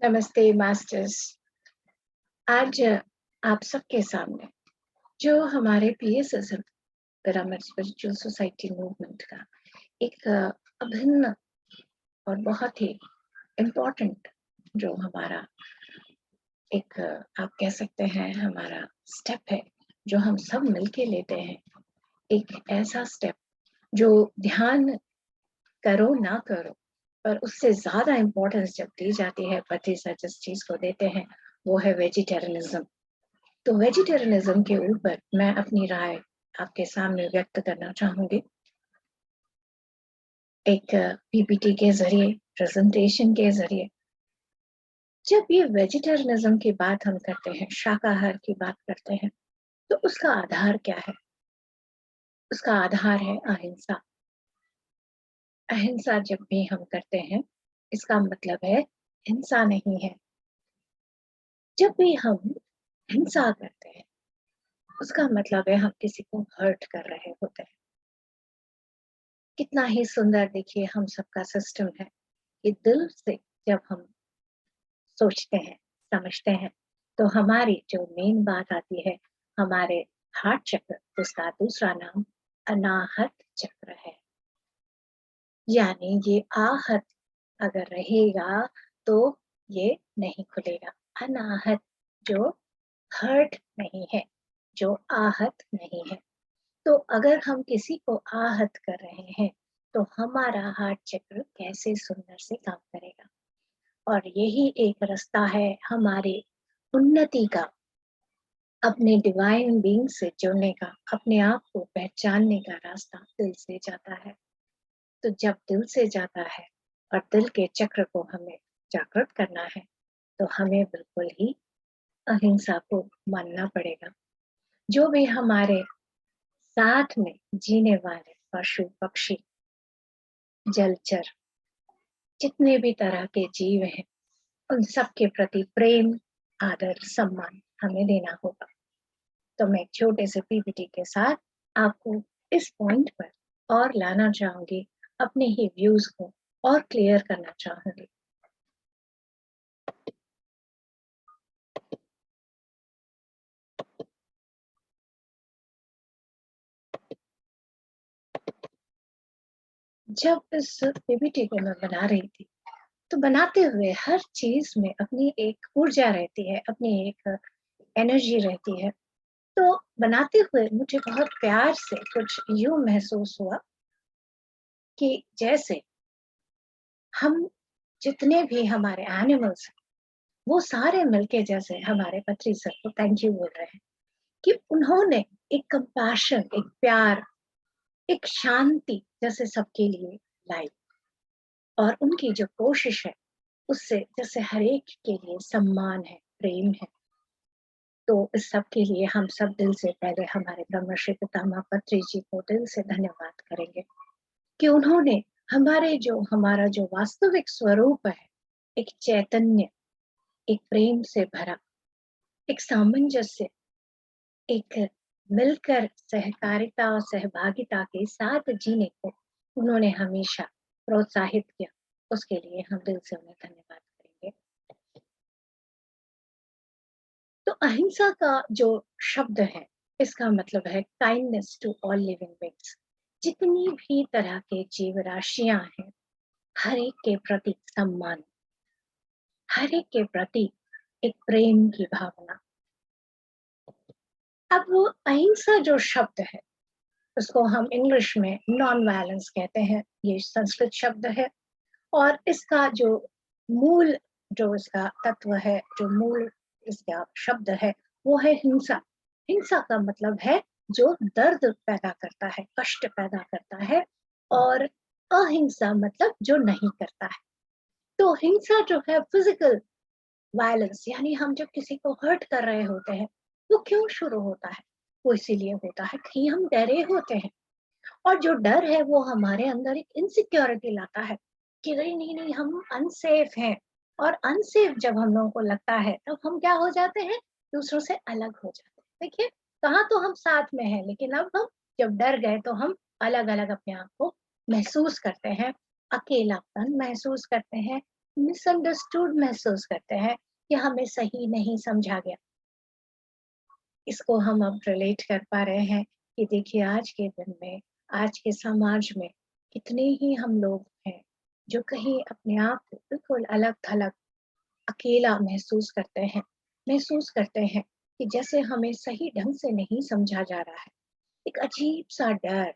नमस्ते मास्टर्स। आज आप सबके सामने जो हमारे PSSM pyramid spiritual society movement का एक अभिन्न और बहुत ही इम्पोर्टेंट जो हमारा एक आप कह सकते हैं हमारा स्टेप है जो हम सब मिलके लेते हैं। एक ऐसा स्टेप जो ध्यान करो ना करो पर उससे ज्यादा इम्पोर्टेंस जब दी जाती है पति सर जिस चीज को देते हैं वो है वेजिटेरियनिज्म। तो वेजिटेरियनिज्म के ऊपर मैं अपनी राय आपके सामने व्यक्त करना चाहूंगी एक पीपीटी के जरिए, प्रेजेंटेशन के जरिए। जब ये वेजिटेरियनिज्म की बात हम करते हैं, शाकाहार की बात करते हैं, तो उसका आधार क्या है? उसका आधार है अहिंसा। अहिंसा जब भी हम करते हैं इसका मतलब है हिंसा नहीं है। जब भी हम हिंसा करते हैं उसका मतलब है हम किसी को हर्ट कर रहे होते हैं। कितना ही सुंदर देखिए हम सबका सिस्टम है कि दिल से जब हम सोचते हैं, समझते हैं, तो हमारी जो मेन बात आती है हमारे हार्ट चक्र, उसका दूसरा नाम अनाहत चक्र है। यानी ये आहत अगर रहेगा तो ये नहीं खुलेगा। अनाहत जो हर्ट नहीं है, जो आहत नहीं है। तो अगर हम किसी को आहत कर रहे हैं तो हमारा हार्ट चक्र कैसे सुंदर से काम करेगा। और यही एक रास्ता है हमारे उन्नति का, अपने डिवाइन बीइंग से जुड़ने का, अपने आप को पहचानने का रास्ता दिल से जाता है। तो जब दिल से जाता है और दिल के चक्र को हमें जागृत करना है तो हमें बिल्कुल ही अहिंसा को मानना पड़ेगा। जो भी हमारे साथ में जीने वाले पशु पक्षी, जलचर, जितने भी तरह के जीव हैं उन सब के प्रति प्रेम, आदर, सम्मान हमें देना होगा। तो मैं एक छोटे से पीपीटी के साथ आपको इस पॉइंट पर और लाना चाहूंगी, अपने ही व्यूज को और क्लियर करना चाहूंगी। जब इस पीपीटी को मैं बना रही थी तो बनाते हुए हर चीज में अपनी एक ऊर्जा रहती है, अपनी एक एनर्जी रहती है। तो बनाते हुए मुझे बहुत प्यार से कुछ यूं महसूस हुआ कि जैसे हम जितने भी हमारे एनिमल्स हैं वो सारे मिलके जैसे हमारे पत्री सर को थैंक यू बोल रहे हैं कि उन्होंने एक कंपैशन, एक प्यार, एक शांति जैसे सबके लिए लाई। और उनकी जो कोशिश है उससे जैसे हर एक के लिए सम्मान है, प्रेम है। तो इस सब के लिए हम सब दिल से पहले हमारे ब्रह्मर्षि पितामह पत्री जी को दिल से धन्यवाद करेंगे कि उन्होंने हमारा जो वास्तविक स्वरूप है, एक चैतन्य, एक प्रेम से भरा, एक सामंजस्य, एक मिलकर सहकारिता और सहभागिता के साथ जीने को उन्होंने हमेशा प्रोत्साहित किया। उसके लिए हम दिल से उन्हें धन्यवाद करेंगे। तो अहिंसा का जो शब्द है इसका मतलब है kindness to all living beings. जितनी भी तरह के जीव राशियां हैं हर एक के प्रति सम्मान, हर एक के प्रति एक प्रेम की भावना। अब वो अहिंसा जो शब्द है उसको हम इंग्लिश में नॉन वायलेंस कहते हैं। ये संस्कृत शब्द है और इसका जो मूल, जो इसका तत्व है, जो मूल इसका शब्द है वो है हिंसा। हिंसा का मतलब है जो दर्द पैदा करता है, कष्ट पैदा करता है। और अहिंसा मतलब जो नहीं करता है। तो हिंसा जो है फिजिकल वायलेंस, यानी हम जब किसी को हर्ट कर रहे होते हैं वो क्यों शुरू होता है? वो इसीलिए होता है कि हम डरे होते हैं। और जो डर है वो हमारे अंदर एक इनसिक्योरिटी लाता है कि अरे नहीं नहीं हम अनसेफ हैं। और अनसेफ जब हम लोगों को लगता है तब हम क्या हो जाते हैं, दूसरों से अलग हो जाते हैं। देखिए, कहाँ तो हम साथ में हैं लेकिन अब हम जब डर गए तो हम अलग अलग अपने आप को महसूस करते हैं, अकेलापन महसूस करते हैं, मिसअंडरस्टूड महसूस करते हैं कि हमें सही नहीं समझा गया। इसको हम अब रिलेट कर पा रहे हैं कि देखिए आज के दिन में, आज के समाज में कितने ही हम लोग हैं जो कहीं अपने आप को बिल्कुल अलग-थलग, अकेला महसूस करते हैं कि जैसे हमें सही ढंग से नहीं समझा जा रहा है। एक अजीब-सा डर,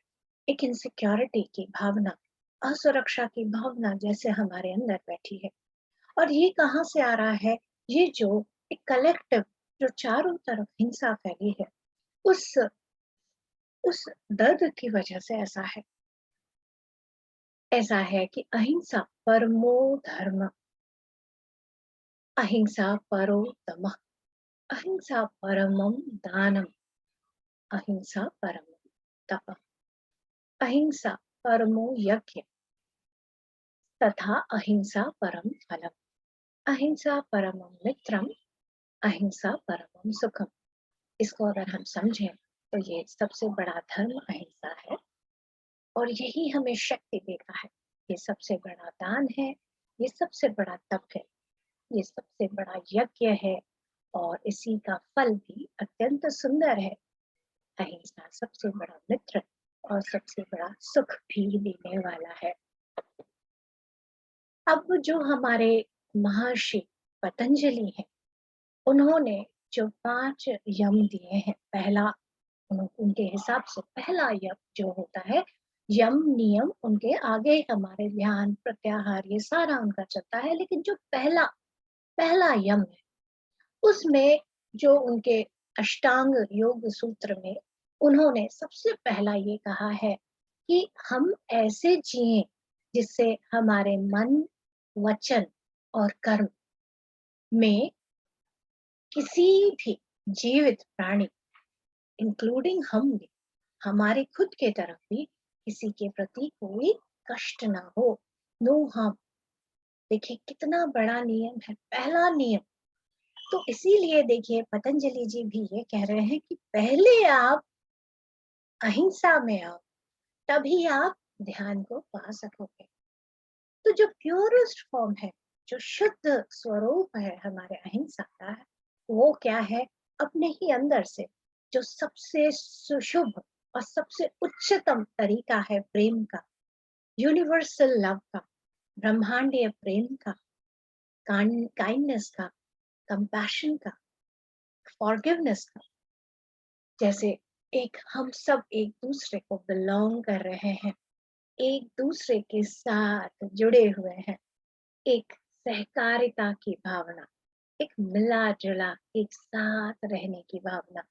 एक इनसिक्योरिटी की भावना, असुरक्षा की भावना जैसे हमारे अंदर बैठी है। और ये कहाँ से आ रहा है? ये जो एक कलेक्टिव जो चारों तरफ हिंसा फैली है, उस उस दर्द की वजह से ऐसा है कि अहिंसा परमो धर्म, अहिंसा परो दमः, अहिंसा परमम दानम, अहिंसा परमम तपः, अहिंसा परमो यज्ञ तथा अहिंसा परम फलम, अहिंसा परमम मित्रम, अहिंसा परमम सुखम। इसको अगर हम समझें तो ये सबसे बड़ा धर्म अहिंसा है और यही हमें शक्ति देता है। ये सबसे बड़ा दान है, ये सबसे बड़ा तप है, ये सबसे बड़ा यज्ञ है और इसी का फल भी अत्यंत सुंदर है। अहिंसा सबसे बड़ा मित्र और सबसे बड़ा सुख भी देने वाला है। अब जो हमारे महर्षि पतंजलि हैं, उन्होंने जो 5 यम दिए हैं, पहला उनके हिसाब से पहला यम जो होता है, यम नियम उनके आगे हमारे ध्यान, प्रत्याहार ये सारा उनका चलता है, लेकिन जो पहला पहला यम है, उसमें जो उनके अष्टांग योग सूत्र में उन्होंने सबसे पहला ये कहा है कि हम ऐसे जिएं जिससे हमारे मन, वचन और कर्म में किसी भी जीवित प्राणी इंक्लूडिंग हम भी, हमारे खुद के तरफ भी किसी के प्रति कोई कष्ट ना हो, नो हार्म। देखिए कितना बड़ा नियम है, पहला नियम। तो इसीलिए देखिए पतंजलि जी भी ये कह रहे हैं कि पहले आप अहिंसा में आओ, तभी आप ध्यान को पा सकोगे। तो जो प्योरेस्ट फॉर्म है, जो शुद्ध स्वरूप है हमारे अहिंसा का, वो क्या है? अपने ही अंदर से जो सबसे सुशुभ और सबसे उच्चतम तरीका है प्रेम का, यूनिवर्सल लव का, ब्रह्मांडीय प्रेम का, काइंडनेस का, कंपैशन का, फॉरगिवनेस का। जैसे एक हम सब एक दूसरे को बिलोंग कर रहे हैं, एक दूसरे के साथ जुड़े हुए हैं, एक सहकारिता की भावना, एक मिला जुला एक साथ रहने की भावना,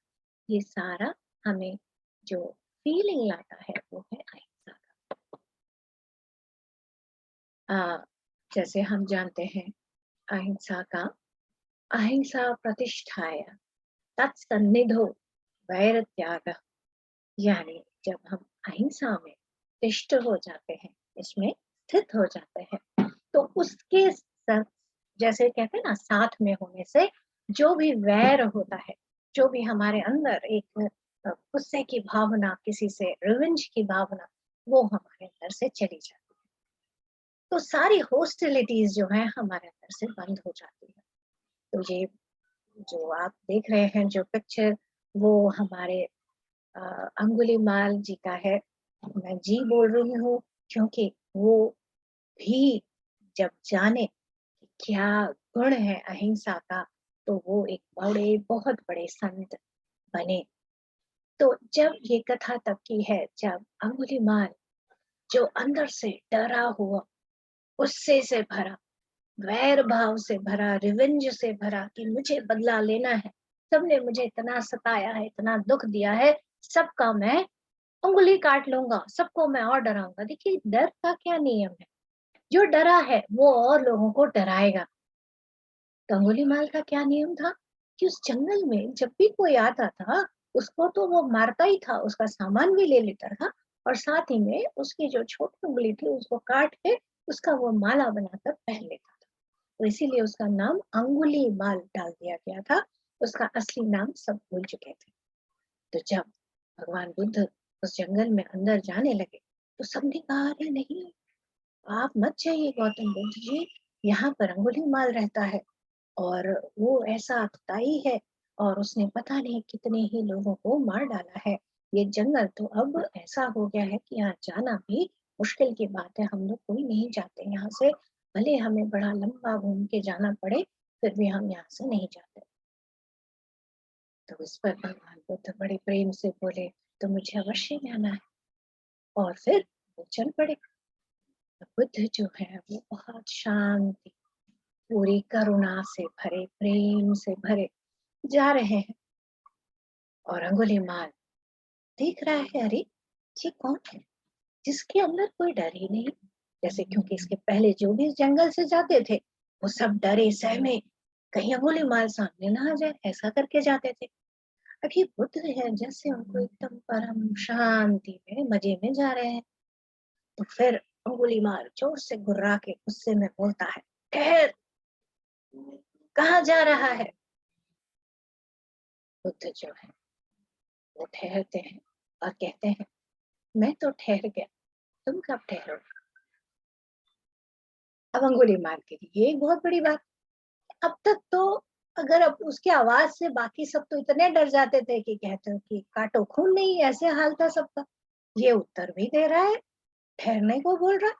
ये सारा हमें जो फीलिंग लाता है वो है अहिंसा का। जैसे हम जानते हैं अहिंसा का, अहिंसा प्रतिष्ठाय तत्सन्निधो वैर त्याग, यानी जब हम अहिंसा में तिष्ठ हो जाते हैं, इसमें स्थित हो जाते हैं, तो उसके जैसे कहते हैं ना, साथ में होने से जो भी वैर होता है, जो भी हमारे अंदर एक गुस्से की भावना, किसी से रिवेंज की भावना, वो हमारे अंदर से चली जाती है। तो सारी हॉस्टिलिटीज जो है हमारे अंदर से बंद हो जाती है। तो ये जो आप देख रहे हैं जो पिक्चर, वो हमारे अंगुलीमाल जी का है। मैं जी बोल रही हूँ क्योंकि वो भी जब जाने कि क्या गुण है अहिंसा का, तो वो एक बहुत बड़े संत बने। तो जब ये कथा तब की है जब अंगुलीमाल जो अंदर से डरा हुआ, गुस्से से भरा, वैर भाव से भरा, रिवेंज से भरा कि मुझे बदला लेना है, सबने मुझे इतना सताया है, इतना दुख दिया है, सबका मैं उंगली काट लूंगा, सबको मैं और डराऊंगा। देखिए डर का क्या नियम है, जो डरा है वो और लोगों को डराएगा। तो अंगुलीमाल का क्या नियम था कि उस जंगल में जब भी कोई आता था, उसको तो वो मारता ही था, उसका सामान भी ले लेता था और साथ ही में उसकी जो छोटी उंगली थी उसको काट के उसका वो माला बनाकर पहन लेता था। तो इसीलिए उसका नाम अंगुलीमाल डाल दिया गया था। उसका असली नाम सब भूल चुके थे। तो जब भगवान बुद्ध उस जंगल में अंदर जाने लगे, तो सबने कहा अरे नहीं, आप मत जाइए गौतम बुद्ध जी, यहाँ पर अंगुलीमाल रहता है और वो ऐसा अतताई है और उसने पता नहीं कितने ही लोगों को मार डाला है। ये जंगल तो अब ऐसा हो गया है कि यहाँ जाना भी मुश्किल की बात है। हम लोग कोई नहीं जाते यहाँ से, भले हमें बड़ा लंबा घूम के जाना पड़े, फिर भी हम यहाँ से नहीं जाते। तो इस पर भगवान बुद्ध बड़े प्रेम से बोले, तो मुझे अवश्य जाना है। और फिर वो चल पड़े। तो बुद्ध जो है वो बहुत शांति, पूरी करुणा से भरे, प्रेम से भरे जा रहे हैं। और अंगुलीमाल देख रहा है, अरे ये कौन है जिसके अंदर कोई डर ही नहीं। जैसे क्योंकि इसके पहले जो भी इस जंगल से जाते थे वो सब डरे सहमे, कहीं अंगुलीमाल सामने ना आ जाए, ऐसा करके जाते थे। अब ये बुद्ध है, जैसे उनको एकदम परम शांति में मजे में जा रहे हैं। तो फिर अंगुलीमाल जोर से गुर्रा के गुस्से में बोलता है, ठहर, कहाँ जा रहा है। बुद्ध जो है वो ठहरते हैं और कहते हैं, मैं तो ठहर गया, तुम कब ठहरोगे। अब अंगुलीमाल के लिए ये एक बहुत बड़ी बात। अब तक तो अगर अब उसकी आवाज से बाकी सब तो इतने डर जाते थे कि कहते हो कि काटो खून नहीं, ऐसे हाल था सबका। ये उत्तर भी दे रहा है, ठहरने को बोल रहा है।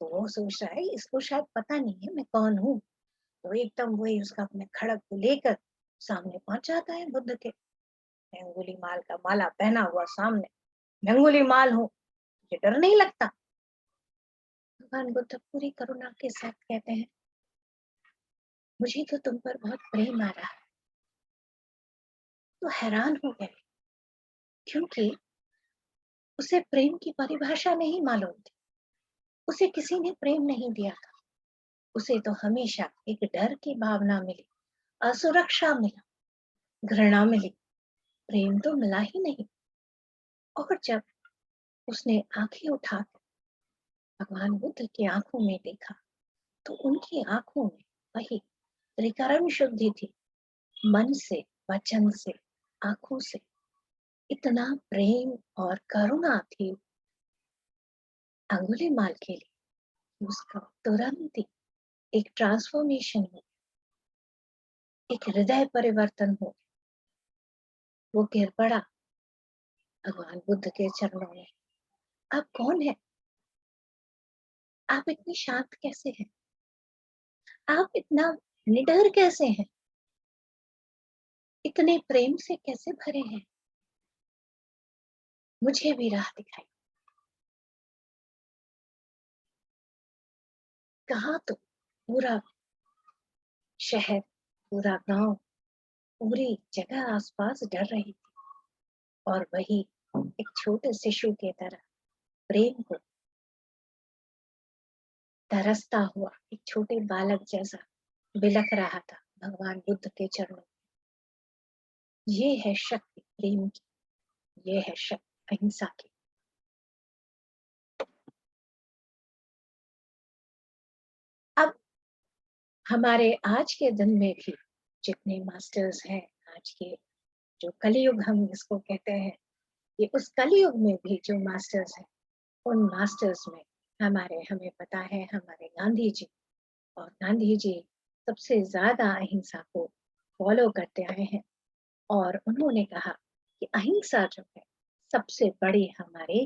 तो वो सोच रहा है इसको शायद पता नहीं है मैं कौन हूँ। तो एकदम वही उसका अपने खड़ग को लेकर सामने पहुंच जाता है बुद्ध के। अंगुली माल का माला पहना हुआ सामने, मैं अंगुली माल हूँ, ये डर नहीं लगता। भगवान बुद्ध पूरी करुणा के साथ कहते हैं, मुझे तो तुम पर बहुत प्रेम आ रहा है। तो हैरान हो गए, क्योंकि उसे प्रेम की परिभाषा नहीं मालूम थी। उसे किसी ने प्रेम नहीं दिया था। उसे तो हमेशा एक डर की भावना मिली, असुरक्षा मिला, घृणा मिली, प्रेम तो मिला ही नहीं। और जब उसने आंखें उठाकर भगवान बुद्ध की आंखों में देखा, तो उनकी आंखों में वही त्रिकरण शुद्धि थी। मन से, वचन से, आंखों से इतना प्रेम और करुणा थी अंगुलीमाल के लिए। उसका तुरंत ही एक ट्रांसफॉर्मेशन हो, एक हृदय परिवर्तन हो। वो गिर पड़ा भगवान बुद्ध के चरणों में। आप कौन है? आप इतनी शांत कैसे हैं? आप इतना निडर कैसे हैं? इतने प्रेम से कैसे भरे हैं? मुझे भी राह दिखाई। कहा तो पूरा शहर, पूरा गांव, पूरी जगह आसपास डर रही थी। और वही एक छोटे शिशु की तरह प्रेम को तरसता हुआ एक छोटे बालक जैसा बिलख रहा था भगवान बुद्ध के चरणों। ये है शक्ति प्रेम की, ये है शक्ति अहिंसा की। अब हमारे आज के दिन में भी जितने मास्टर्स हैं, आज के जो कलयुग हम इसको कहते हैं, ये उस कलयुग में भी जो मास्टर्स हैं, उन मास्टर्स में हमें पता है हमारे गांधी जी। और गांधी जी सबसे ज्यादा अहिंसा को फॉलो करते आए हैं। और उन्होंने कहा कि अहिंसा जो है सबसे बड़ी हमारी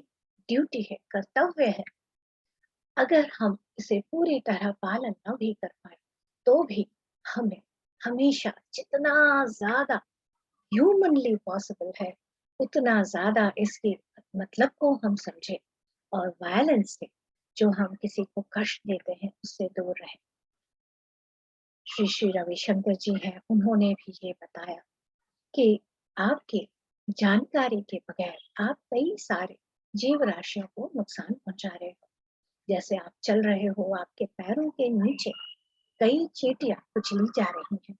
ड्यूटी है, कर्तव्य है। अगर हम इसे पूरी तरह पालन न भी कर पाए तो भी हमें हमेशा जितना ज्यादा ह्यूमनली पॉसिबल है उतना ज्यादा इसके मतलब को हम समझे और वायलेंस से, जो हम किसी को कष्ट देते हैं, उससे दूर रहे। श्री श्री रविशंकर जी हैं, उन्होंने भी ये बताया कि आपके जानकारी के बगैर आप कई सारे जीव राशियों को नुकसान पहुंचा रहे हो। जैसे आप चल रहे हो, आपके पैरों के नीचे कई चींटियां कुचली जा रही हैं,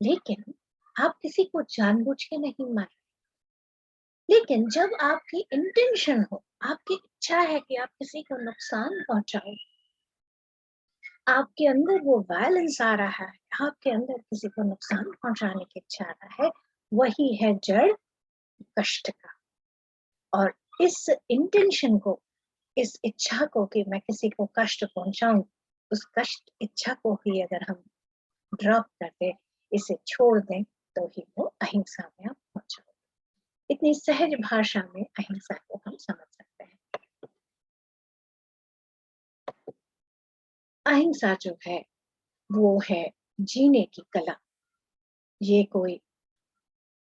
लेकिन आप किसी को जानबूझ के नहीं मार रहे। लेकिन जब आपकी इंटेंशन हो, आपकी इच्छा है कि आप किसी को नुकसान पहुंचाओ, आपके अंदर वो वायलेंस आ रहा है, आपके अंदर किसी को नुकसान पहुंचाने की इच्छा आ रहा है, वही है जड़ कष्ट का। और इस इंटेंशन को, इस इच्छा को कि मैं किसी को कष्ट पहुंचाऊं, उस कष्ट इच्छा को ही अगर हम ड्रॉप कर दें, इसे छोड़ दें, तो ही वो अहिंसा में आप पहुंच जाओगे। इतनी सहज भाषा में अहिंसा को हम समझ सकते हैं। अहिंसा जो है वो है जीने की कला। ये कोई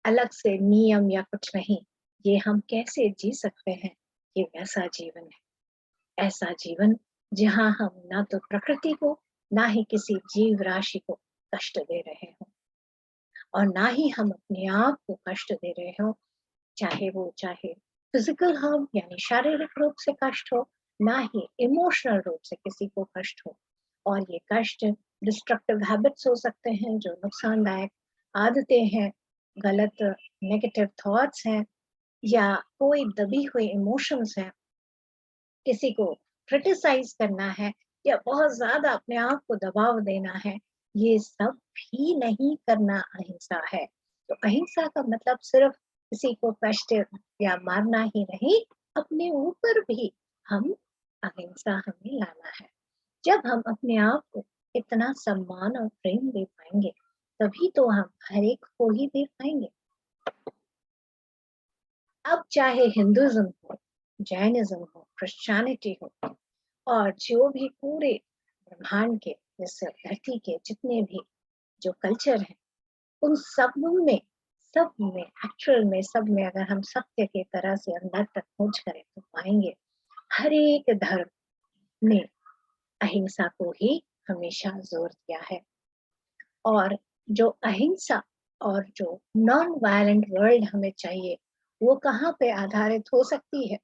अलग से नियम या कुछ नहीं, ये हम कैसे जी सकते हैं, ये वैसा जीवन है। ऐसा जीवन जहाँ हम ना तो प्रकृति को, ना ही किसी जीव राशि को कष्ट दे रहे हो, और ना ही हम अपने आप को कष्ट दे रहे हो, चाहे फिजिकल हार्म यानी शारीरिक रूप से कष्ट हो, ना ही इमोशनल रूप से किसी को कष्ट हो। और ये कष्ट डिस्ट्रक्टिव हैबिट्स हो सकते हैं, जो नुकसानदायक आदतें हैं, गलत नेगेटिव थॉट्स हैं, या कोई दबी हुई इमोशंस हैं, किसी को क्रिटिसाइज करना है, या बहुत ज्यादा अपने आप को दबाव देना है, ये सब भी नहीं करना अहिंसा है। तो अहिंसा का मतलब सिर्फ किसी को कष्ट या मारना ही नहीं, अपने ऊपर भी हम अहिंसा हमें लाना है। जब हम अपने आप को इतना सम्मान और प्रेम दे पाएंगे, तभी तो हम हर एक को ही दे पाएंगे। अब चाहे हिंदुइज्म हो, जैनिज्म हो, क्रिश्चियनिटी हो, और जो भी पूरे ब्रह्मांड के, जैसे धरती के जितने भी जो कल्चर हैं, उन सब में एक्चुअल में सब में अगर हम सत्य के तरह से अंदर तक खोज करें, तो पाएंगे हर एक धर्म ने अहिंसा को ही हमेशा जोर दिया है। और जो अहिंसा और जो नॉन वायलेंट वर्ल्ड हमें चाहिए, वो कहाँ पे आधारित हो सकती है?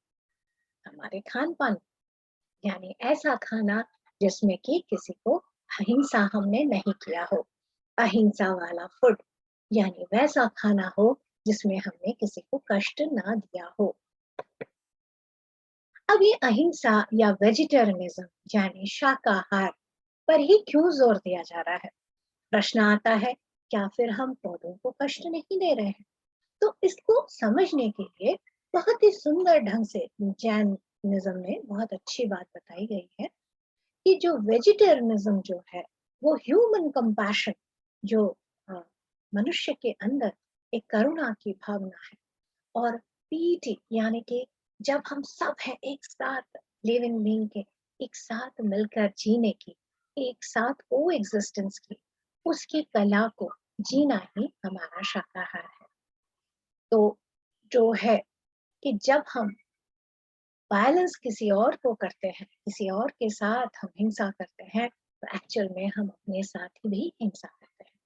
हमारे खान पान, यानी ऐसा खाना जिसमें कि किसी को अहिंसा हमने नहीं किया हो। अहिंसा वाला फूड, यानी वैसा खाना हो जिसमें हमने किसी को कष्ट ना दिया हो। अब ये अहिंसा या वेजिटेरियनिज्म यानी शाकाहार पर ही क्यों जोर दिया जा रहा है? प्रश्न आता है, क्या फिर हम पौधों को कष्ट नहीं दे रहे हैं? तो इसको समझने के लिए बहुत ही सुंदर ढंग से जैनिज्म में बहुत अच्छी बात बताई गई है कि जो वेजिटेरियनिज्म जो है, वो ह्यूमन कंपैशन, जो अ, मनुष्य के अंदर एक करुणा की भावना है, और पीटी यानी कि जब हम सब हैं एक साथ, लिविंग बीइंग के एक साथ मिलकर जीने की, एक साथ को एग्जिस्टेंस की, उसकी कला को जीना ही हमारा शाकाहार है। तो जो है कि जब हम वायलेंस किसी और को करते हैं, किसी और के साथ हम हिंसा करते हैं, तो एक्चुअल में हम अपने साथ ही भी हिंसा करते हैं।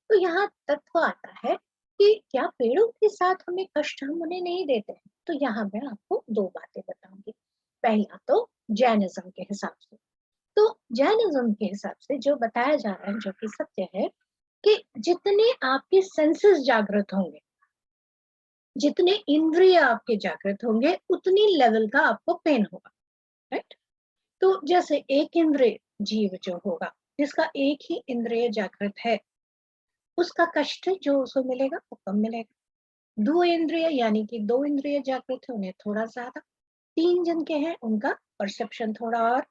तो यहाँ तत्व आता है कि क्या पेड़ों के साथ हमें कष्ट हम उन्हें नहीं देते हैं? तो यहाँ मैं आपको दो बातें बताऊंगी। पहला तो जैनिज्म के हिसाब से, तो जैनिज्म के हिसाब से जो बताया जा रहा है, जो कि सत्य है, कि जितने आपके सेंसेस जागृत होंगे, जितने इंद्रिय आपके जागृत होंगे, उतनी लेवल का आपको पेन होगा, राइट? तो जैसे एक इंद्रिय जीव जो होगा, जिसका एक ही इंद्रिय जागृत है, उसका कष्ट जो उसको मिलेगा वो कम मिलेगा। दो इंद्रिय यानी कि दो इंद्रिय जागृत है, उन्हें थोड़ा ज्यादा। तीन जन के हैं, उनका परसेप्शन थोड़ा और।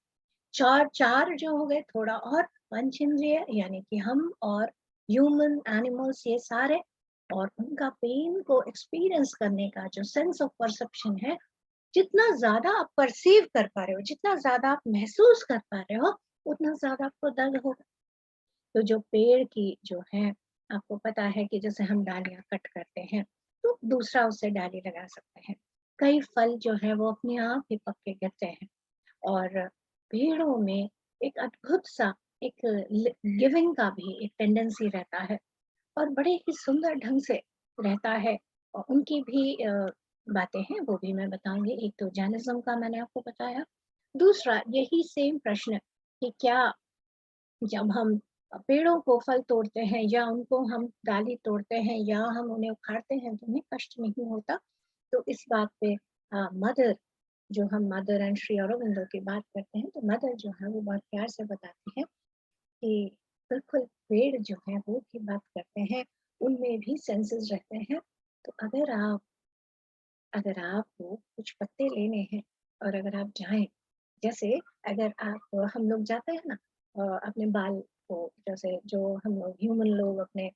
चार चार जो हो गए थोड़ा और। पंच इंद्रिय यानी कि हम और ह्यूमन एनिमल्स, ये सारे, और उनका पेन को एक्सपीरियंस करने का जो सेंस ऑफ परसेप्शन है, जितना ज्यादा आप परसीव कर पा रहे हो, जितना ज्यादा आप महसूस कर पा रहे हो, उतना ज्यादा आपको दर्द होगा। तो जो पेड़ की जो है, आपको पता है कि जैसे हम डालियां कट करते हैं, तो दूसरा उससे डाली लगा सकते हैं। कई फल जो है वो अपने आप ही पक के गिरते हैं। और पेड़ों में एक अद्भुत सा एक गिविंग का भी एक टेंडेंसी रहता है, और बड़े ही सुंदर ढंग से रहता है। और उनकी भी बातें हैं, वो भी मैं बताऊंगी। एक तो जैनिज्म का मैंने आपको बताया। दूसरा यही सेम प्रश्न कि क्या जब हम पेड़ों को फल तोड़ते हैं, या उनको हम डाली तोड़ते हैं, या हम उन्हें उखाड़ते हैं, तो उन्हें कष्ट नहीं होता? तो इस बात पे मदर, जो हम मदर एंड श्री अरविंदो की बात करते हैं, तो मदर जो है वो बहुत प्यार से बताती है कि बिल्कुल पेड़ जो है वो की बात करते हैं, उनमें भी सेंसेस रहते हैं। तो अगर आपको कुछ पत्ते लेने हैं, और अगर आप जाएं, जैसे अगर आप हम लोग जाते हैं ना, अपने बाल को, जैसे जो हम लोग ह्यूमन लोग अपने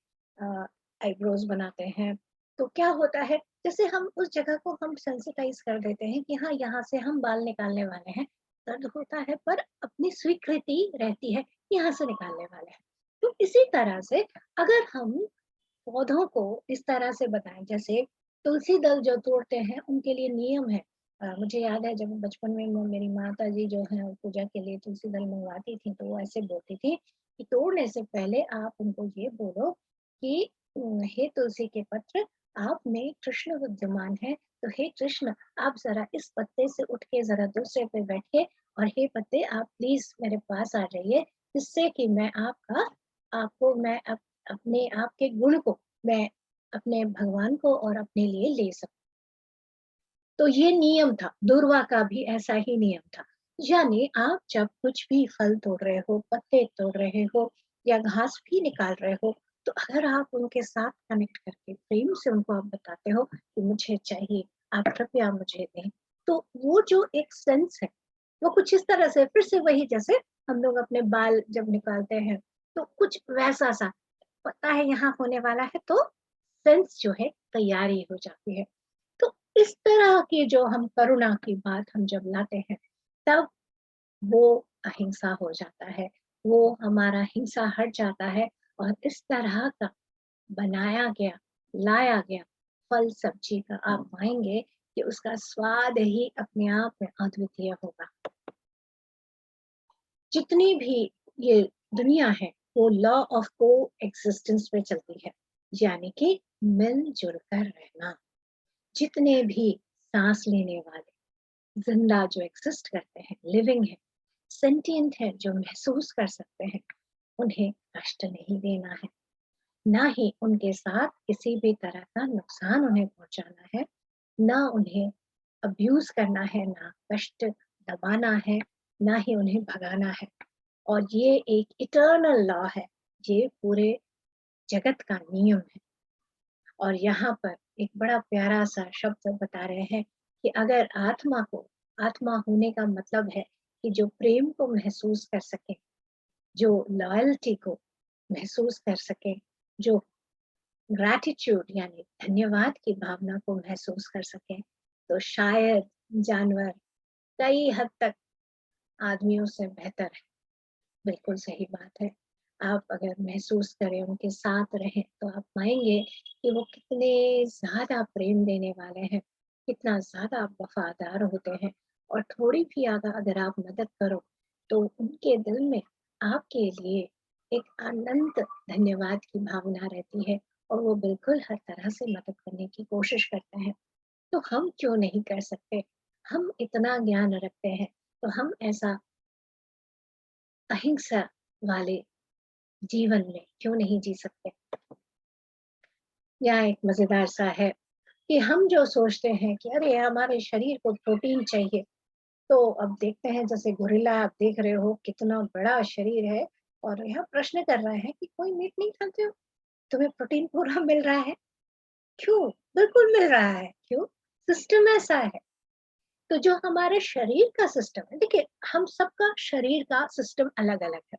आईब्रोज बनाते हैं, तो क्या होता है, जैसे हम उस जगह को हम सेंसिटाइज कर देते हैं कि हाँ, यहाँ से हम बाल निकालने वाले हैं, दर्द होता है पर अपनी स्वीकृति रहती है, यहाँ से निकालने वाले हैं। तो इसी तरह से अगर हम पौधों को इस तरह से बताएं, जैसे तुलसी दल जो तोड़ते हैं उनके लिए नियम है। मुझे याद है जब बचपन में मेरी माता जी जो है वो पूजा के लिए तुलसी दल मंगवाती थी, तो वो ऐसे बोलती थी कि तोड़ने से पहले आप उनको ये बोलो कि हे तुलसी के पत्र, आप में कृष्ण विद्यमान है, तो हे कृष्ण, आप जरा इस पत्ते से उठ के जरा दूसरे पे बैठिए, और हे पत्ते आप प्लीज मेरे पास आ जाइए, जिससे कि मैं आपका आपको मैं अपने आप के गुण को मैं अपने भगवान को और अपने लिए ले सकूं। तो ये नियम था, दूर्वा का भी ऐसा ही नियम था। यानी आप जब कुछ भी फल तोड़ रहे हो, पत्ते तोड़ रहे हो या घास भी निकाल रहे हो, तो अगर आप उनके साथ कनेक्ट करके प्रेम से उनको आप बताते हो कि मुझे चाहिए, आप कृपया मुझे दें, तो वो जो एक सेंस है, वो कुछ इस तरह से, फिर से वही, जैसे हम लोग अपने बाल जब निकालते हैं, तो कुछ वैसा सा पता है यहाँ होने वाला है, तो सेंस जो है तैयारी हो जाती है। तो इस तरह की जो हम करुणा की बात हम जब लाते हैं, तब वो अहिंसा हो जाता है, वो हमारा हिंसा हट जाता है, और इस तरह का बनाया गया, लाया गया फल सब्जी का आप पाएंगे कि उसका स्वाद ही अपने आप में अद्वितीय होगा। जितनी भी ये दुनिया है, वो लॉ ऑफ को एक्सिस्टेंस पे चलती है, यानी कि मिलजुल कर रहना। जितने भी सांस लेने वाले जिंदा जो एग्जिस्ट करते हैं, लिविंग है, सेंटिएंट है, जो महसूस कर सकते हैं, उन्हें कष्ट नहीं देना है, ना ही उनके साथ किसी भी तरह का नुकसान उन्हें पहुंचाना है, ना उन्हें अब्यूज करना है, ना कष्ट दबाना है, ना ही उन्हें भगाना है। और ये एक इटर्नल लॉ है, ये पूरे जगत का नियम है। और यहाँ पर एक बड़ा प्यारा सा शब्द बता रहे हैं कि अगर आत्मा को, आत्मा होने का मतलब है कि जो प्रेम को महसूस कर सके, जो लॉयल्टी को महसूस कर सके, जो ग्रैटिट्यूड यानी धन्यवाद की भावना को महसूस कर सके, तो शायद जानवर कई हद तक आदमियों से बेहतर है। बिल्कुल सही बात है। आप अगर महसूस करें, उनके साथ रहें, तो आप पाएँगे कि वो कितने ज़्यादा प्रेम देने वाले हैं, कितना ज़्यादा वफ़ादार होते हैं, और थोड़ी भी अगर आप मदद करो, तो उनके दिल में आपके लिए एक अनंत धन्यवाद की भावना रहती है, और वो बिल्कुल हर तरह से मदद करने की कोशिश करते हैं। तो हम क्यों नहीं कर सकते? हम इतना ज्ञान रखते हैं, तो हम ऐसा अहिंसा वाले जीवन में क्यों नहीं जी सकते? यहाँ एक मजेदार सा है कि हम जो सोचते हैं कि अरे हमारे शरीर को प्रोटीन चाहिए, तो अब देखते हैं जैसे गोरिल्ला, आप देख रहे हो कितना बड़ा शरीर है, और यह प्रश्न कर रहा है कि कोई मीट नहीं खाते हो, तुम्हें प्रोटीन पूरा मिल रहा है। क्यों? बिल्कुल मिल रहा है। क्यों? सिस्टम ऐसा है। तो जो हमारे शरीर का सिस्टम है, देखिए हम सबका शरीर का सिस्टम अलग अलग है।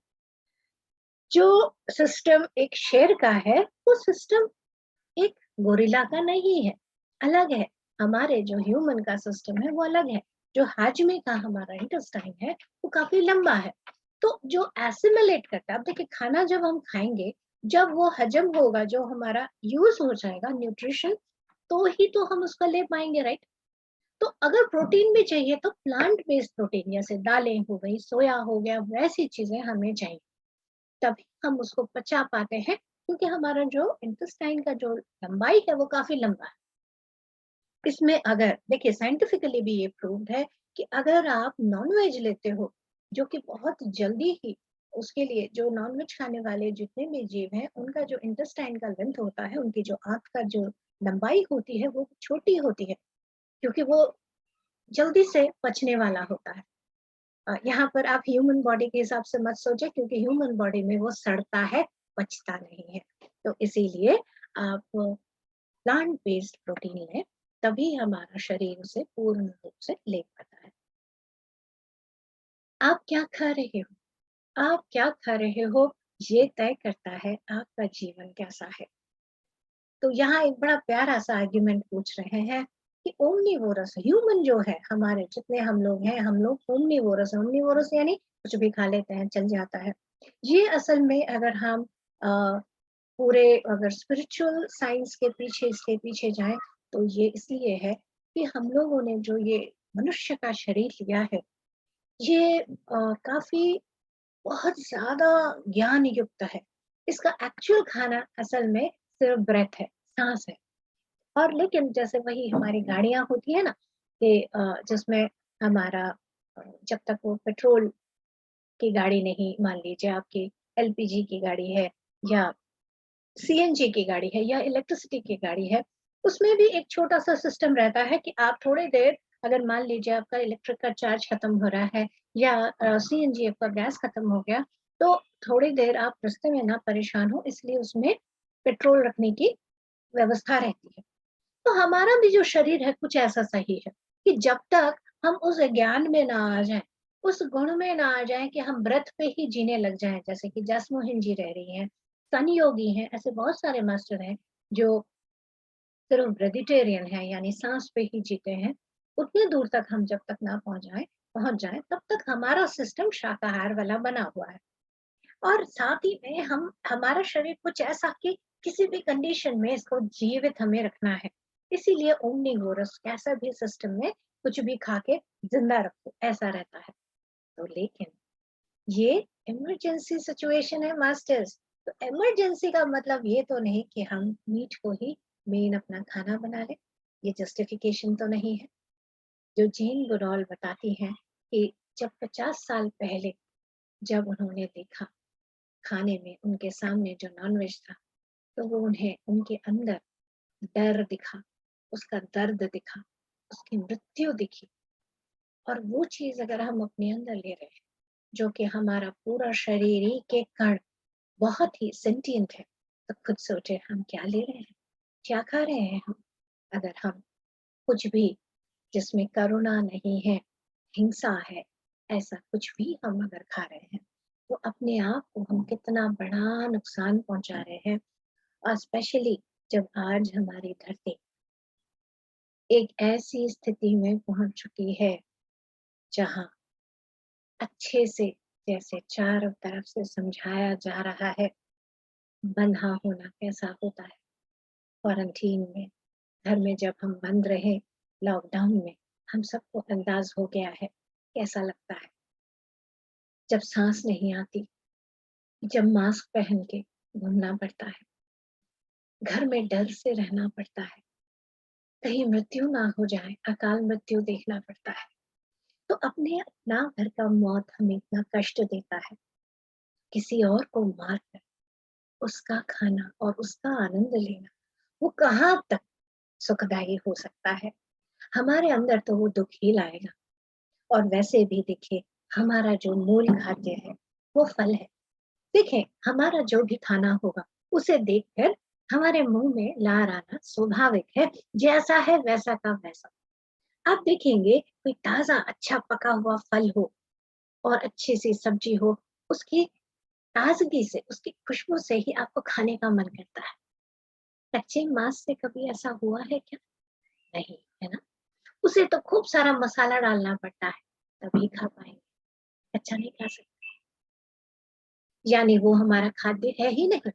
जो सिस्टम एक शेर का है, वो सिस्टम एक गोरिल्ला का नहीं है, अलग है। हमारे जो ह्यूमन का सिस्टम है वो अलग है। जो हाजमे का हमारा इंटेस्टाइन है, वो काफी लंबा है। तो जो एसिमिलेट करता है, अब देखिए खाना जब हम खाएंगे, जब वो हजम होगा, जो हमारा यूज हो जाएगा न्यूट्रिशन, तो ही तो हम उसका ले पाएंगे, राइट? तो अगर प्रोटीन भी चाहिए, तो प्लांट बेस्ड प्रोटीन, जैसे दालें हो गई, सोया हो गया, वैसी चीजें हमें चाहिए, तभी हम उसको पचा पाते हैं, क्योंकि हमारा जो इंटेस्टाइन का जो लंबाई है वो काफी लंबा है। इसमें अगर देखिए साइंटिफिकली भी ये प्रूव्ड है कि अगर आप नॉन वेज लेते हो, जो कि बहुत जल्दी ही, उसके लिए जो नॉन वेज खाने वाले जितने भी जीव हैं, उनका जो इंटेस्टाइन का लेंथ होता है, उनकी जो आंत का जो लंबाई होती है, वो छोटी होती है, क्योंकि वो जल्दी से पचने वाला होता है। यहाँ पर आप ह्यूमन बॉडी के हिसाब से मत सोचे, क्योंकि ह्यूमन बॉडी में वो सड़ता है, पचता नहीं है। तो इसीलिए आप प्लांट बेस्ड प्रोटीन लें, तभी हमारा शरीर उसे पूर्ण रूप से ले पाता है। आप क्या खा रहे हो? आप क्या खा रहे हो, ये तय करता है आपका जीवन कैसा है। तो यहाँ एक बड़ा प्यारा-सा आर्गुमेंट पूछ रहे हैं कि ओमनीवोरस ह्यूमन जो है, हमारे जितने हम लोग हैं, हम लोग ओमनीवोरस हैं। ओमनीवोरस यानी कुछ भी खा लेते हैं, चल जाता है। ये असल में अगर हम अ, पूरे अगर स्पिरिचुअल साइंस के पीछे इसके पीछे जाएँ, तो ये इसलिए है कि हम लोगों ने जो ये मनुष्य का शरीर लिया है, ये काफ़ी बहुत ज़्यादा ज्ञान युक्त है। इसका एक्चुअल खाना असल में सिर्फ़ ब्रेथ है, साँस है। और लेकिन जैसे वही हमारी गाड़ियाँ होती है ना कि जिसमें हमारा जब तक वो पेट्रोल की गाड़ी नहीं, मान लीजिए आपकी एलपीजी की गाड़ी है या सीएनजी की गाड़ी है या इलेक्ट्रिसिटी की गाड़ी है, उसमें भी एक छोटा-सा सिस्टम रहता है कि आप थोड़ी देर अगर मान लीजिए आपका इलेक्ट्रिक का चार्ज खत्म हो रहा है या सीएनजी आपका गैस खत्म हो गया, तो थोड़ी देर आप रास्ते में ना परेशान हो इसलिए उसमें पेट्रोल रखने की व्यवस्था रहती है। तो हमारा भी जो शरीर है कुछ ऐसा सही है कि जब तक हम उस ज्ञान में ना आ जाएँ, उस गुण में ना आ जाएँ कि हम ब्रेथ पे ही जीने लग जाएँ, जैसे कि जसमोहन जी रह रही हैं, सनी योगी हैं, ऐसे बहुत सारे मास्टर हैं जो सिर्फ वेजिटेरियन है यानी सांस पे ही जीते हैं। उतनी दूर तक हम जब तक ना पहुँच जाएँ, तब तक हमारा सिस्टम शाकाहार वाला बना हुआ है। और साथ ही में हम हमारा शरीर कुछ ऐसा कि किसी भी कंडीशन में इसको जीवित हमें रखना है। इसीलिए ओमनीवोरस कैसा भी सिस्टम में कुछ भी खा के ज़िंदा रखो, ऐसा रहता है। तो लेकिन ये इमरजेंसी सिचुएशन है मास्टर्स। तो इमरजेंसी का मतलब ये तो नहीं कि हम मीट को ही मेन अपना खाना बना लें। ये जस्टिफिकेशन तो नहीं है। जो जेन गोडॉल बताती हैं कि जब 50 साल पहले जब उन्होंने देखा खाने में उनके सामने जो नॉन-वेज था, तो वो उन्हें उनके अंदर डर दिखा, उसका दर्द दिखा, उसकी मृत्यु दिखी और वो चीज़ अगर हम अपने अंदर ले रहे हैं, जो कि हमारा पूरा शरीर एक एक कण बहुत ही सेंटिएंट है, तो खुद सोचिए हम क्या ले रहे हैं? क्या खा रहे हैं हम? अगर हम कुछ भी जिसमें करुणा नहीं है, हिंसा है, ऐसा कुछ भी हम अगर खा रहे हैं, तो अपने आप को हम कितना बड़ा नुकसान पहुँचा रहे हैं और स्पेशली जब आज हमारी धरती एक ऐसी स्थिति में पहुँच चुकी है, जहाँ अच्छे से जैसे चारों तरफ से समझाया जा रहा है, बंधा होना कैसा होता है। क्वारंटीन में, घर में जब हम बंद रहे, लॉकडाउन में, हम सबको अंदाज़ हो गया है, कैसा लगता है। जब साँस नहीं आती, जब मास्क पहन के घूमना पड़ता है, घर में डर से रहना पड़ता है, कहीं मृत्यु ना हो जाए, अकाल मृत्यु देखना पड़ता है। तो अपना घर का मौत हमें इतना कष्ट देता है, किसी और को मार कर उसका खाना और उसका आनंद लेना, वो कहाँ तक सुखदायी हो सकता है? हमारे अंदर तो वो दुःख ही लाएगा और वैसे भी देखिए, हमारा जो मूल खाद्य है, वो फल है। देखें, हमारा जो भी खाना होगा, उसे देखकर हमारे मुँह में लार आना स्वाभाविक है, जैसा है वैसा का वैसा। आप देखेंगे कोई ताज़ा अच्छा पका हुआ फल हो और अच्छी-सी सब्ज़ी हो, उसकी ताज़गी से, उसकी खुशबू से ही आपको खाने का मन करता है। कच्चे मांस से कभी ऐसा हुआ है क्या? नहीं, है ना? उसे तो खूब सारा मसाला डालना पड़ता है, तभी खा पाएँगे, कच्चा नहीं खा सकते। यानी वो हमारा खाद्य है ही नहीं,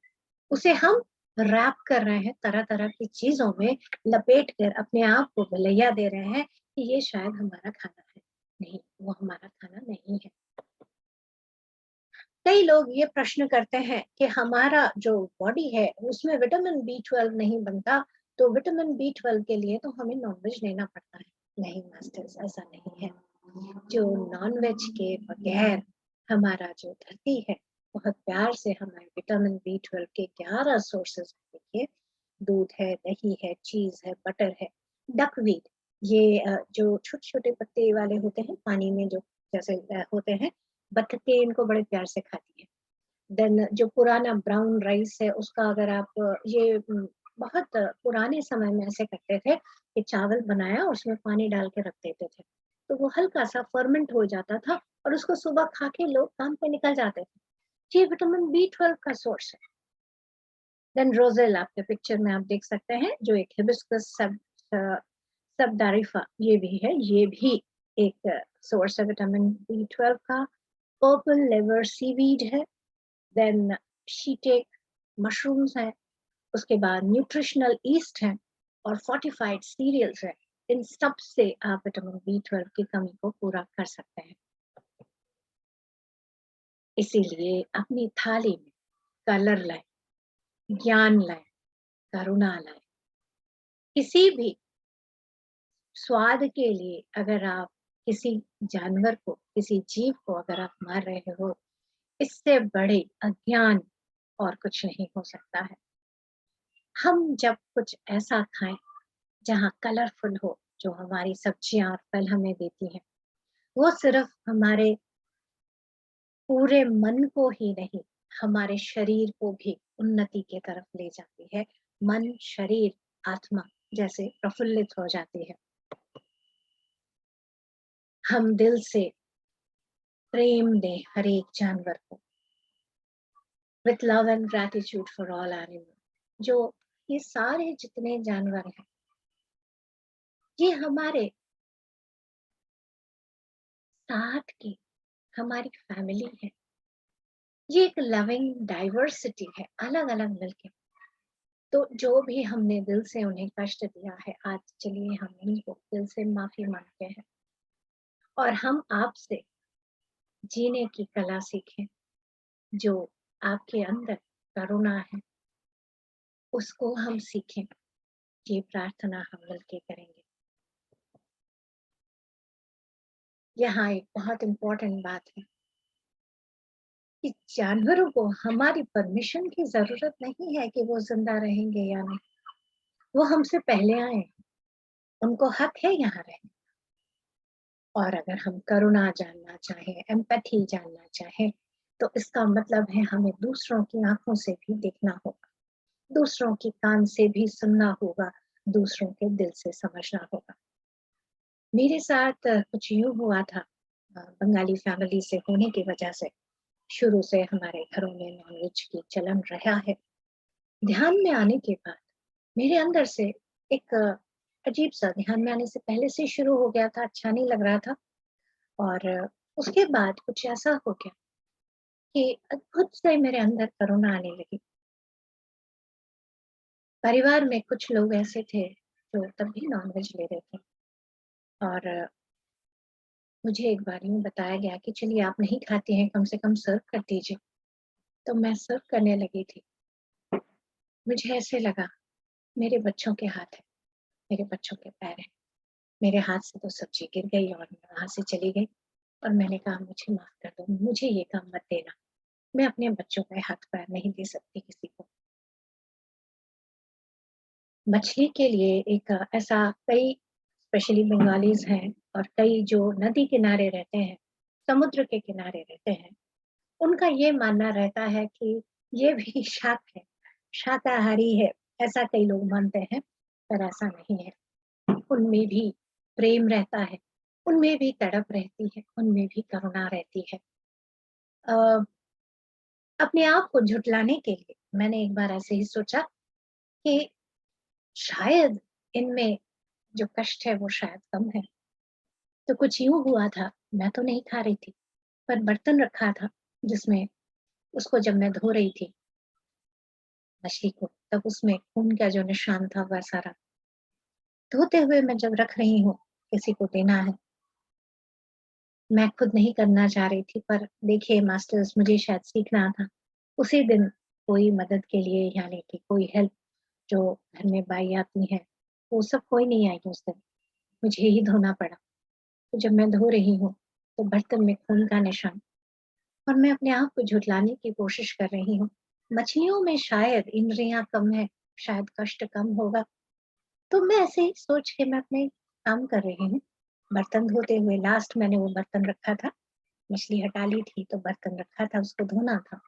उसे हम रैप कर रहे हैं तरह-तरह की चीज़ों में लपेट कर अपने आप को गलैया दे रहे हैं कि ये शायद हमारा खाना है। नहीं, वो हमारा खाना नहीं है। कई लोग ये प्रश्न करते हैं कि हमारा जो बॉडी है उसमें विटामिन बी 12 नहीं बनता, तो विटामिन बी 12 के लिए तो हमें नॉनवेज लेना पड़ता है। नहीं मास्टर्स, ऐसा नहीं है। जो नॉनवेज के बगैर हमारा जो धरती है, बहुत प्यार से हमें विटामिन बी 12 के 11 सोर्सेस देखिए, दूध है, दही है, चीज़ है, बटर है, डकवीट ये जो छोटे-छोटे पत्ते वाले होते हैं पानी में जो जैसे होते हैं, बत्तखें इनको बड़े प्यार से खाती हैं। देन जो पुराना ब्राउन राइस है उसका अगर आप बहुत पुराने समय में ऐसे करते थे कि चावल बनाया और उसमें पानी डाल के रख देते थे। तो वो हल्का सा फर्मेंट हो जाता था और उसको सुबह खा के लोग काम पे निकल जाते थे। ये विटामिन B12 का सोर्स है। देन रोजेल आपके पिक्चर में आप देख सकते हैं, जो एक हिबिस्कस सबडारिफा ये भी है, ये भी एक सोर्स है विटामिन B12 का। पर्पल लेवर सीवीड है, देन शीटेक मशरूम्स हैं, उसके बाद न्यूट्रिशनल ईस्ट है और फोर्टिफाइड सीरियल्स है। इन सब से आप विटामिन B12 की कमी को पूरा कर सकते हैं। इसीलिए अपनी थाली में कलर लाए, ज्ञान लाए, करुणा लाए। किसी भी स्वाद के लिए अगर आप किसी जानवर को, किसी जीव को अगर आप मार रहे हो, इससे बड़े अज्ञान और कुछ नहीं हो सकता है। हम जब कुछ ऐसा खाएं जहाँ कलरफुल हो, जो हमारी सब्जियां और फल हमें देती हैं, वो सिर्फ हमारे पूरे मन को ही नहीं, हमारे शरीर को भी उन्नति की तरफ ले जाती है। मन, शरीर, आत्मा जैसे प्रफुल्लित हो जाती है। हम दिल से प्रेम दें हर एक जानवर को, with love and gratitude for all animal. जो ये सारे जितने जानवर हैं, ये हमारे साथ की हमारी फैमिली है। ये एक लविंग डाइवर्सिटी है, अलग अलग मिलके। तो जो भी हमने दिल से उन्हें कष्ट दिया है, आज चलिए हम उनको दिल से माफी मांगते हैं और हम आपसे जीने की कला सीखें। जो आपके अंदर करुणा है, उसको हम सीखें। ये प्रार्थना हम मिलके करेंगे। यहाँ एक बहुत इम्पोर्टेंट बात है कि जानवरों को हमारी परमिशन की जरूरत नहीं है कि वो जिंदा रहेंगे या नहीं। वो हमसे पहले आए, उनको हक है यहाँ रहने। और अगर हम करुणा जानना चाहें, एम्पैथी जानना चाहें, तो इसका मतलब है हमें दूसरों की आंखों से भी देखना होगा, दूसरों की कान से भी सुनना होगा, दूसरों के दिल से समझना होगा। मेरे साथ कुछ यूं हुआ था, बंगाली फैमिली से होने की वजह से शुरू से हमारे घरों में नॉनवेज की चलन रहा है। ध्यान में आने के बाद मेरे अंदर से एक अजीब सा, ध्यान में आने से पहले से शुरू हो गया था, अच्छा नहीं लग रहा था। और उसके बाद कुछ ऐसा हो गया कि खुद से मेरे अंदर करुणा आने लगी। परिवार में कुछ लोग ऐसे थे जो तब भी नॉनवेज ले रहे थे और मुझे एक बार यूँ बताया गया कि चलिए आप नहीं खाते हैं, कम से कम सर्व कर दीजिए। तो मैं सर्व करने लगी थी। मुझे ऐसे लगा मेरे बच्चों के हाथ हैं, मेरे बच्चों के पैर हैं। मेरे हाथ से तो सब्जी गिर गई और मैं वहाँ से चली गई और मैंने कहा मुझे माफ़ कर दो, मुझे ये काम मत देना। मैं अपने बच्चों पे हाथ पैर नहीं दे सकती किसी को। मछली के लिए एक ऐसा, कई स्पेशली बंगालीज हैं और कई जो नदी किनारे रहते हैं, समुद्र के किनारे रहते हैं, उनका ये मानना रहता है कि ये भी शाक है, शाकाहारी है। ऐसा कई लोग मानते हैं, पर ऐसा नहीं है। उनमें भी प्रेम रहता है, उनमें भी तड़प रहती है, उनमें भी करुणा रहती है। अ, अपने आप को झुठलाने के लिए मैंने एक बार ऐसे ही सोचा कि शायद इनमें जो कष्ट है वो शायद कम है। तो कुछ यूँ हुआ था, मैं तो नहीं खा रही थी, पर बर्तन रखा था जिसमें, उसको जब मैं धो रही थी मछली को, तब उसमें खून का जो निशान था वह सारा, धोते हुए मैं जब रख रही हूँ, किसी को देना है, मैं खुद नहीं करना चाह रही थी, पर देखिए मास्टर्स मुझे शायद सीखना था। उसी दिन कोई मदद के लिए, यानी कि कोई हेल्प, जो घर में बाई आती हैं, वो सब कोई नहीं आई उस दिन, मुझे ही धोना पड़ा। तो जब मैं धो रही हूँ, तो बर्तन में खून का निशान, और मैं अपने आप को झुठलाने की कोशिश कर रही हूँ। मछलियों में शायद इंद्रियाँ कम है, शायद कष्ट कम होगा। तो मैं ऐसे ही सोच के मैं अपने काम कर रही हूँ। बर्तन धोते हुए लास्ट मैंने वो बर्तन रखा था, मछली हटा ली थी तो बर्तन रखा था, उसको धोना था।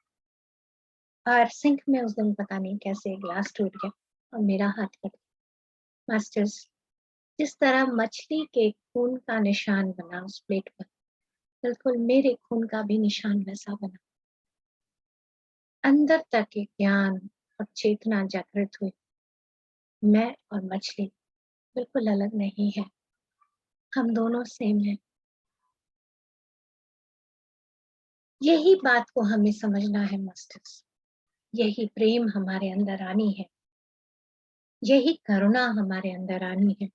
और सिंक में उस दिन पता नहीं कैसे ग्लास टूट गया और मेरा हाथ कट गया। मास्टर्स जिस तरह मछली के खून का निशान बना उस प्लेट पर, बिल्कुल मेरे खून का भी निशान वैसा बना। अंदर तक एक ज्ञान और चेतना जागृत हुई। मैं और मछली बिल्कुल अलग नहीं है, हम दोनों सेम हैं। यही बात को हमें समझना है मस्तिष्क, यही प्रेम हमारे अंदर आनी है, यही करुणा हमारे अंदर आनी है,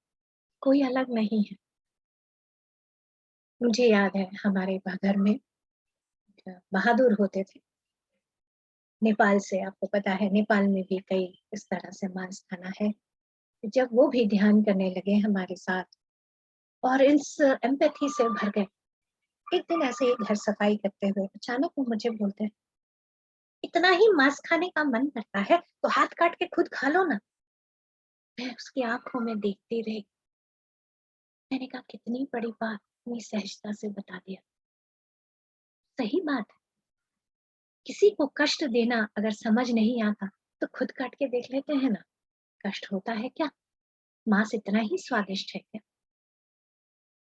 कोई अलग नहीं है। मुझे याद है हमारे घर में बहादुर होते थे, नेपाल से, आपको पता है नेपाल में भी कई इस तरह से मांस खाना है। जब वो भी ध्यान करने लगे हमारे साथ और इस एम्पैथी से भर गए, एक दिन ऐसे ही घर सफाई करते हुए अचानक वो मुझे बोलते हैं, इतना ही मांस खाने का मन करता है तो हाथ काट के खुद खा लो ना। मैं उसकी आंखों में देखती रही। मैंने कहा कितनी बड़ी बात, इतनी सहजता से बता दिया। सही बात है, किसी को कष्ट देना अगर समझ नहीं आता तो खुद काट के देख लेते हैं ना, कष्ट होता है क्या? मांस इतना ही स्वादिष्ट है क्या?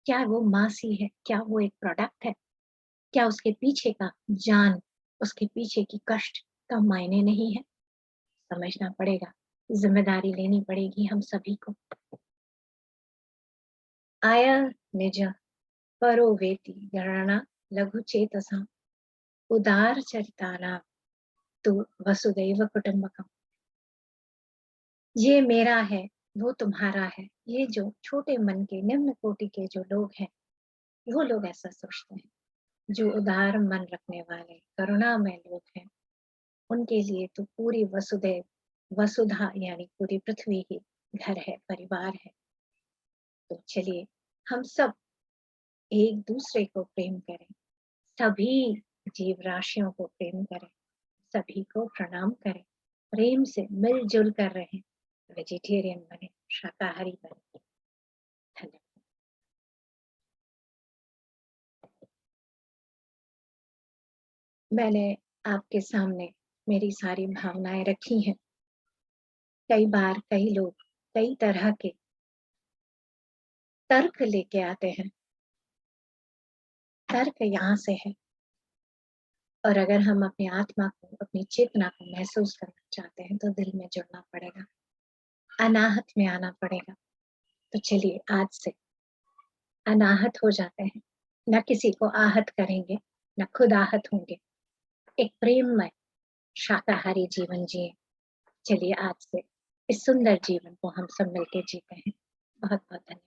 क्या वो मांस ही है? क्या वो एक प्रोडक्ट है? क्या उसके पीछे का जान, उसके पीछे की कष्ट का मायने नहीं है? समझना पड़ेगा, जिम्मेदारी लेनी पड़ेगी हम सभी को। आया निज परो वेति गणना लघु चेतसा उदार चरिताना तु वसुदैव कुटुंबकम। ये मेरा है, वो तुम्हारा है। ये जो छोटे मन के निम्न कोटि के जो लोग हैं, वो लोग ऐसा सोचते हैं। जो उदार मन रखने वाले करुणामय लोग हैं, उनके लिए तो पूरी वसुदैव, वसुधा यानी पूरी पृथ्वी ही घर है, परिवार है। तो चलिए हम सब एक दूसरे को प्रेम करें, सभी जीव राशियों को प्रेम करें, सभी को प्रणाम करें, प्रेम से मिलजुल कर रहें, वेजिटेरियन बने, शाकाहारी बने। धन्यवाद। मैंने आपके सामने मेरी सारी भावनाएं रखी हैं। कई बार कई लोग कई तरह के तर्क लेके आते हैं, तर्क यहाँ से है। और अगर हम अपनी आत्मा को, अपनी चेतना को महसूस करना चाहते हैं तो दिल में जुड़ना पड़ेगा, अनाहत में आना पड़ेगा। तो चलिए आज से अनाहत हो जाते हैं, न किसी को आहत करेंगे, न खुद आहत होंगे, एक प्रेममय शाकाहारी जीवन जिए। चलिए आज से इस सुंदर जीवन को हम सब मिलके जीते हैं। बहुत बहुत धन्यवाद।